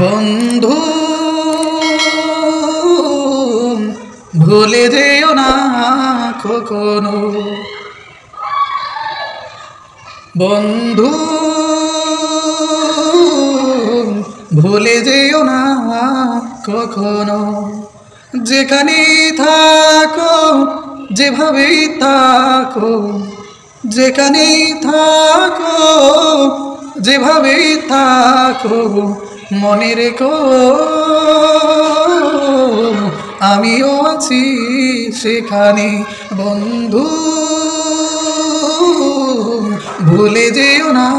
বন্ধু ভুলে যেও না কখনো, বন্ধু ভুলে যেও না কখনো। যেখানেই থাকো যেভাবেই থাকো, যেখানেই থাকো যেভাবেই থাকো, মনে রেখো আমিও আছি সেখানে। বন্ধু ভুলে যেও না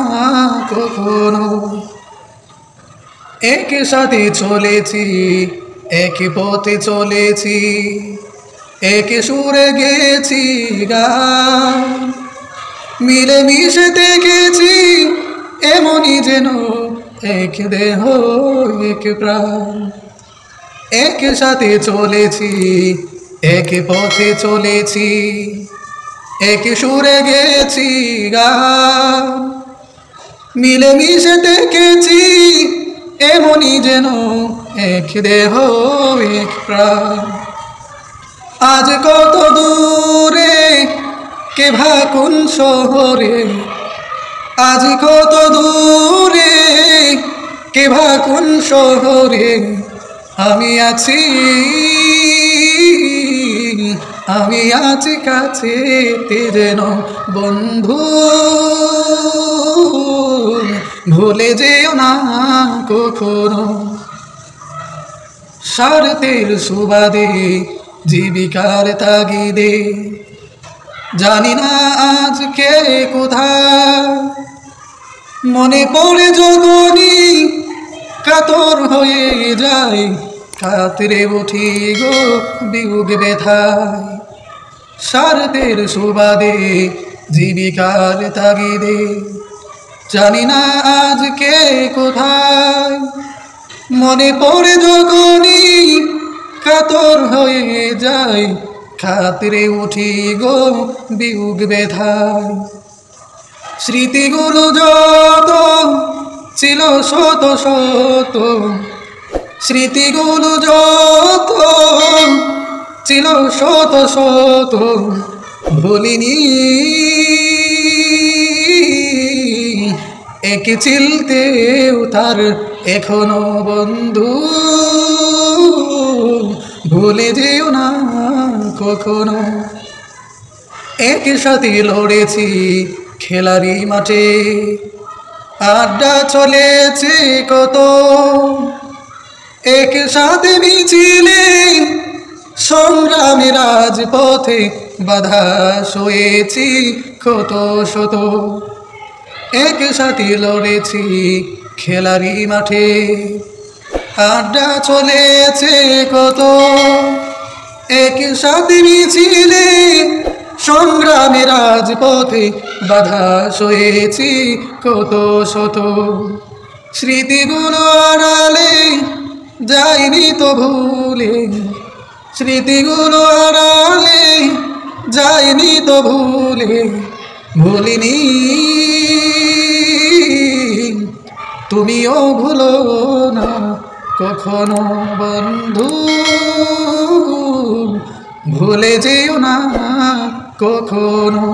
কখনো। একই সাথে চলেছি, একই পথে চলেছি, একই সুরে গেছি গান, মিলেমিশে দেখেছি এমনই যেন এক দেহ এক প্রাণ। একই সাথে চলেছি, একই পথে চলেছি, একই সুরে গেছি গান, মিলেমিশে দেখেছি এমনই যেন এক দেহ এক প্রাণ। আজ কত দূরে কে ভা কোন শহরে, আজ কত দূরে কে ভা কোন শহরে, আমি আছি আমি আছি কাছে যেন। বন্ধু ভুলে যেও না কখনো। স্বার্থের সুবাদে জীবিকার তাগিদে জানি না আজকে কোথায়, মনে পড়ে যখনই কাতর হয়ে যায়, কাতরে উঠি গো বিয়োগ ব্যথায়। স্বার্থের সুবাদে জীবিকার তাগিদে জানি না আজকে কোথায়, মনে পড়ে যখনই কাতর হয়ে যায়, কাতরে উঠি গো বিয়োগ ব্যথায়। স্মৃতিগুলো যত ছিল শত শত, স্মৃতিগুলো যত ছিল শত শত, ভুলিনি একে চিলতেও তার এখনো। বন্ধু ভুলে যেও না কখনো। একই সাথে লড়েছি খেলারি মাঠে, আড্ডা চলেছে কত, একসাথে মিছিলে সংগ্রামী রাজপথে বাধা সয়েছি কত শত। একসাথে লড়েছি খেলারি মাঠে, আড্ডা চলেছে কত, একসাথে মিছিলে সংগ্রামী রাজপথে বাধা সয়েছি কত শত। স্মৃতিগুলো আড়ালে যাইনি তো ভুলে, স্মৃতিগুলো আড়ালে যাইনি তো ভুলে, ভুলিনি তুমিও ভুলো না কখনো। বন্ধু ভুলে যেও না কখনো।